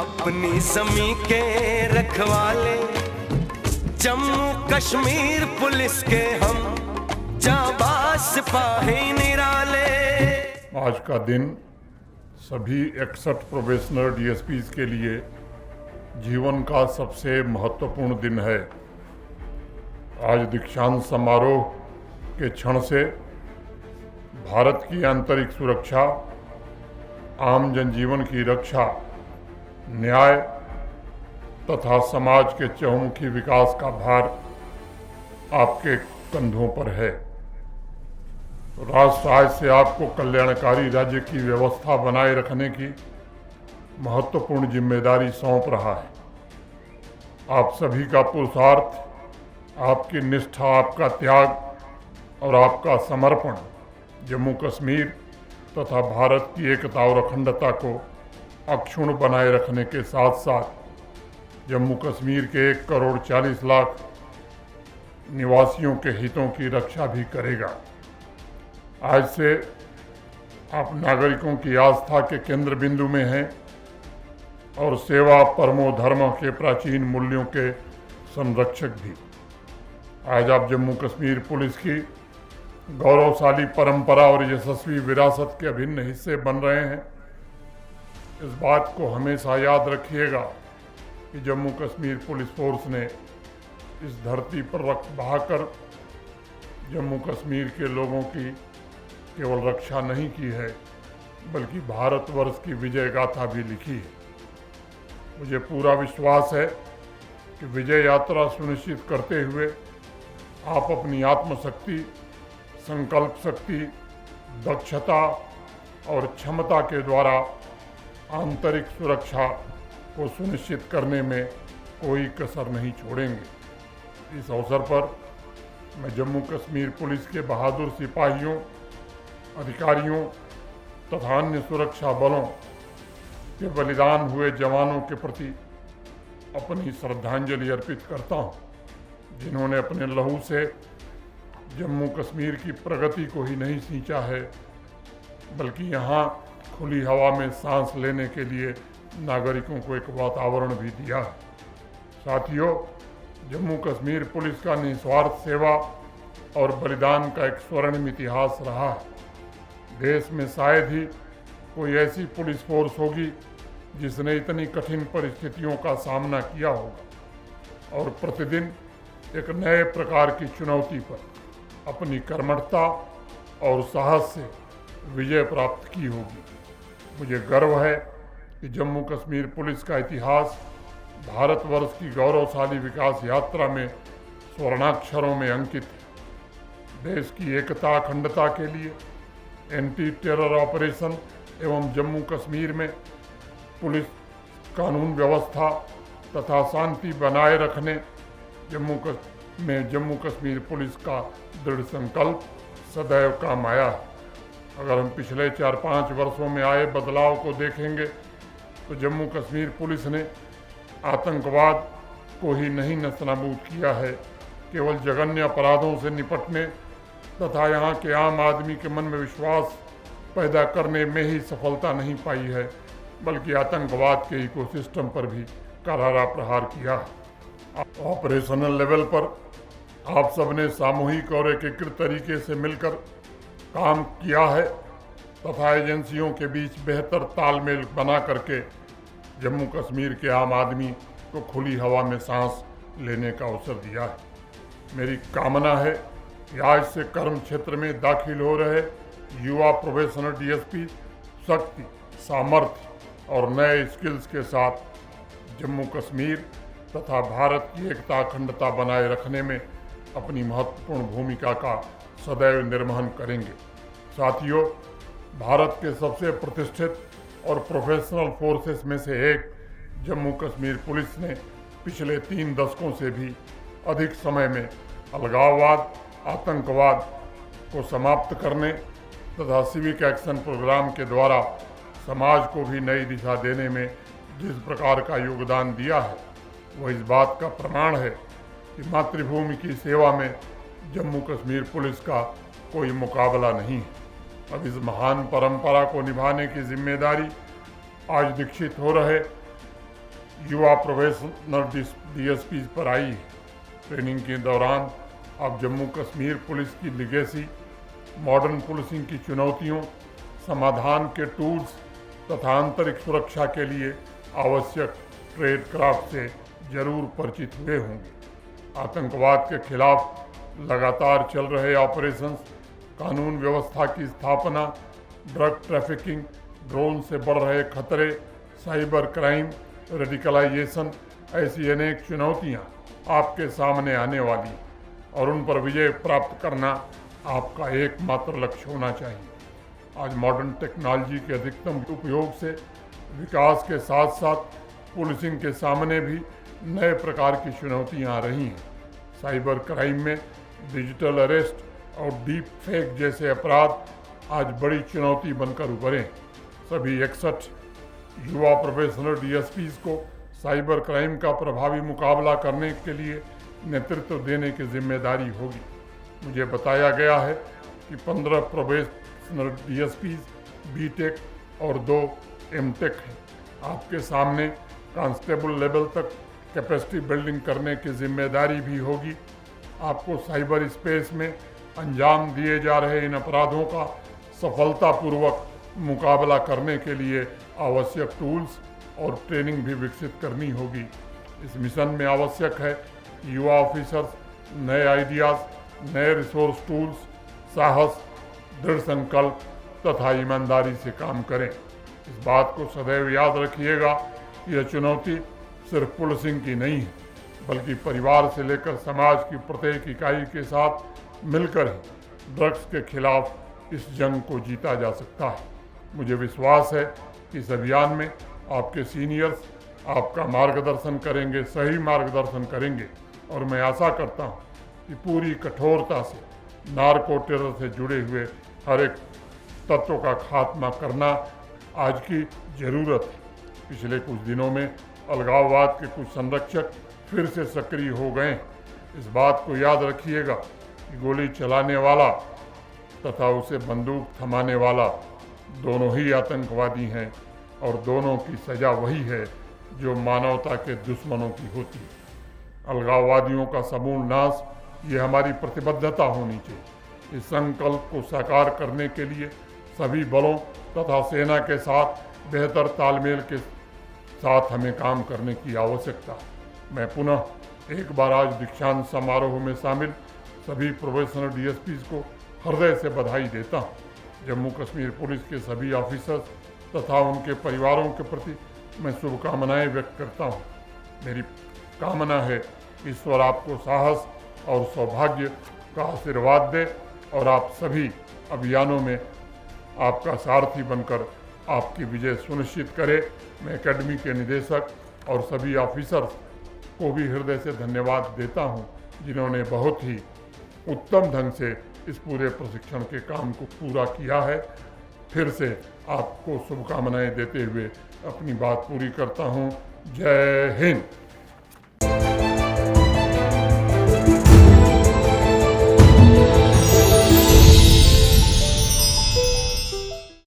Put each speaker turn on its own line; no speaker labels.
अपनी ज़मीं के रखवाले, जम्मू कश्मीर पुलिस के हम जाबाज सिपाही निराले।
आज का दिन सभी 61 प्रोबेशनर डीएसपीज के लिए जीवन का सबसे महत्वपूर्ण दिन है। आज दीक्षांत समारोह के क्षण से भारत की आंतरिक सुरक्षा, आम जनजीवन की रक्षा, न्याय तथा समाज के चहुमुखी विकास का भार आपके कंधों पर है। राष्ट्र आज से आपको कल्याणकारी राज्य की व्यवस्था बनाए रखने की महत्वपूर्ण जिम्मेदारी सौंप रहा है। आप सभी का पुरुषार्थ, आपकी निष्ठा, आपका त्याग और आपका समर्पण जम्मू कश्मीर तथा भारत की एकता और अखंडता को अक्षुण्ण बनाए रखने के साथ साथ जम्मू कश्मीर के 1 करोड़ 40 लाख निवासियों के हितों की रक्षा भी करेगा। आज से आप नागरिकों की आस्था के केंद्र बिंदु में हैं और सेवा परमो धर्म के प्राचीन मूल्यों के संरक्षक भी। आज आप जम्मू कश्मीर पुलिस की गौरवशाली परंपरा और यशस्वी विरासत के अभिन्न हिस्से बन रहे हैं। इस बात को हमेशा याद रखिएगा कि जम्मू कश्मीर पुलिस फोर्स ने इस धरती पर रक्त बहाकर जम्मू कश्मीर के लोगों की केवल रक्षा नहीं की है, बल्कि भारतवर्ष की विजय गाथा भी लिखी है। मुझे पूरा विश्वास है कि विजय यात्रा सुनिश्चित करते हुए आप अपनी आत्मशक्ति, संकल्प शक्ति, दक्षता और क्षमता के द्वारा आंतरिक सुरक्षा को सुनिश्चित करने में कोई कसर नहीं छोड़ेंगे। इस अवसर पर मैं जम्मू कश्मीर पुलिस के बहादुर सिपाहियों, अधिकारियों तथा अन्य सुरक्षा बलों के बलिदान हुए जवानों के प्रति अपनी श्रद्धांजलि अर्पित करता हूँ, जिन्होंने अपने लहू से जम्मू कश्मीर की प्रगति को ही नहीं सींचा है, बल्कि यहाँ खुली हवा में सांस लेने के लिए नागरिकों को एक वातावरण भी दिया है। साथियों, जम्मू कश्मीर पुलिस का निस्वार्थ सेवा और बलिदान का एक स्वर्णिम इतिहास रहा है। देश में शायद ही कोई ऐसी पुलिस फोर्स होगी जिसने इतनी कठिन परिस्थितियों का सामना किया होगा और प्रतिदिन एक नए प्रकार की चुनौती पर अपनी कर्मठता और साहस से विजय प्राप्त की होगी। मुझे गर्व है कि जम्मू कश्मीर पुलिस का इतिहास भारतवर्ष की गौरवशाली विकास यात्रा में स्वर्णाक्षरों में अंकित है। देश की एकता, अखंडता के लिए एंटी टेरर ऑपरेशन एवं जम्मू कश्मीर में पुलिस कानून व्यवस्था तथा शांति बनाए रखने जम्मू कश्मीर पुलिस का दृढ़ संकल्प सदैव काम आया है। अगर हम पिछले 4-5 वर्षों में आए बदलाव को देखेंगे तो जम्मू कश्मीर पुलिस ने आतंकवाद को ही नहीं नस्तानाबूद किया है, केवल जघन्य अपराधों से निपटने तथा यहाँ के आम आदमी के मन में विश्वास पैदा करने में ही सफलता नहीं पाई है, बल्कि आतंकवाद के इकोसिस्टम पर भी करारा प्रहार किया है। ऑपरेशनल लेवल पर आप सबने सामूहिक और एकीकृत तरीके से मिलकर काम किया है तथा एजेंसियों के बीच बेहतर तालमेल बना करके जम्मू कश्मीर के आम आदमी को खुली हवा में सांस लेने का अवसर दिया है। मेरी कामना है कि आज से कर्म क्षेत्र में दाखिल हो रहे युवा प्रोबेशनर डीएसपी शक्ति, सामर्थ्य और नए स्किल्स के साथ जम्मू कश्मीर तथा भारत की एकता, अखंडता बनाए रखने में अपनी महत्वपूर्ण भूमिका का सदैव निर्वहन करेंगे। साथियों, भारत के सबसे प्रतिष्ठित और प्रोफेशनल फोर्सेस में से एक जम्मू कश्मीर पुलिस ने पिछले 3 दशकों से भी अधिक समय में अलगाववाद, आतंकवाद को समाप्त करने तथा सिविक एक्शन प्रोग्राम के द्वारा समाज को भी नई दिशा देने में जिस प्रकार का योगदान दिया है, वह इस बात का प्रमाण है कि मातृभूमि की सेवा में जम्मू कश्मीर पुलिस का कोई मुकाबला नहीं है। अब इस महान परंपरा को निभाने की जिम्मेदारी आज दीक्षित हो रहे युवा प्रोबेशनर डीएसपी पर आई है। ट्रेनिंग के दौरान आप जम्मू कश्मीर पुलिस की लिगेसी, मॉडर्न पुलिसिंग की चुनौतियों, समाधान के टूल्स तथा आंतरिक सुरक्षा के लिए आवश्यक ट्रेड क्राफ्ट से जरूर परिचित हुए होंगे। आतंकवाद के खिलाफ लगातार चल रहे ऑपरेशंस, कानून व्यवस्था की स्थापना, ड्रग ट्रैफिकिंग, ड्रोन से बढ़ रहे खतरे, साइबर क्राइम, रेडिकलाइजेशन, ऐसी अनेक चुनौतियां आपके सामने आने वाली और उन पर विजय प्राप्त करना आपका एकमात्र लक्ष्य होना चाहिए। आज मॉडर्न टेक्नोलॉजी के अधिकतम उपयोग से विकास के साथ साथ पुलिसिंग के सामने भी नए प्रकार की चुनौतियां आ रही हैं। साइबर क्राइम में डिजिटल अरेस्ट और डीप फेक जैसे अपराध आज बड़ी चुनौती बनकर उभरे। सभी 61 युवा प्रोबेशनर डीएसपीज को साइबर क्राइम का प्रभावी मुकाबला करने के लिए नेतृत्व देने की जिम्मेदारी होगी। मुझे बताया गया है कि 15 प्रोबेशनर डीएसपीज बीटेक और 2 एमटेक हैं। आपके सामने कांस्टेबल लेवल तक कैपेसिटी बिल्डिंग करने की जिम्मेदारी भी होगी। आपको साइबर स्पेस में अंजाम दिए जा रहे इन अपराधों का सफलतापूर्वक मुकाबला करने के लिए आवश्यक टूल्स और ट्रेनिंग भी विकसित करनी होगी। इस मिशन में आवश्यक है कि युवा ऑफिसर्स नए आइडियाज़, नए रिसोर्स टूल्स, साहस, दृढ़ संकल्प तथा ईमानदारी से काम करें। इस बात को सदैव याद रखिएगा कि यह चुनौती सिर्फ पुलिसिंग की नहीं है, बल्कि परिवार से लेकर समाज की प्रत्येक इकाई के साथ मिलकर ही ड्रग्स के खिलाफ इस जंग को जीता जा सकता है। मुझे विश्वास है कि इस अभियान में आपके सीनियर्स आपका मार्गदर्शन करेंगे, सही मार्गदर्शन करेंगे और मैं आशा करता हूँ कि पूरी कठोरता से नार्को टेरर से जुड़े हुए हर एक तत्व का खात्मा करना आज की ज़रूरत है। पिछले कुछ दिनों में अलगाववाद के कुछ संरक्षक फिर से सक्रिय हो गए। इस बात को याद रखिएगा कि गोली चलाने वाला तथा उसे बंदूक थमाने वाला दोनों ही आतंकवादी हैं और दोनों की सज़ा वही है जो मानवता के दुश्मनों की होती है। अलगाववादियों का समूल नाश ये हमारी प्रतिबद्धता होनी चाहिए। इस संकल्प को साकार करने के लिए सभी बलों तथा सेना के साथ बेहतर तालमेल के साथ हमें काम करने की आवश्यकता है। मैं पुनः एक बार आज दीक्षांत समारोह में शामिल सभी प्रोबेशनर डीएसपीज को हृदय से बधाई देता हूँ। जम्मू कश्मीर पुलिस के सभी ऑफिसर्स तथा उनके परिवारों के प्रति मैं शुभकामनाएं व्यक्त करता हूँ। मेरी कामना है ईश्वर आपको साहस और सौभाग्य का आशीर्वाद दे और आप सभी अभियानों में आपका सारथी बनकर आपकी विजय सुनिश्चित करे। मैं एकेडमी के निदेशक और सभी ऑफिसर्स को भी हृदय से धन्यवाद देता हूं, जिन्होंने बहुत ही उत्तम ढंग से इस पूरे प्रशिक्षण के काम को पूरा किया है। फिर से आपको शुभकामनाएं देते हुए अपनी बात पूरी करता हूं। जय हिंद।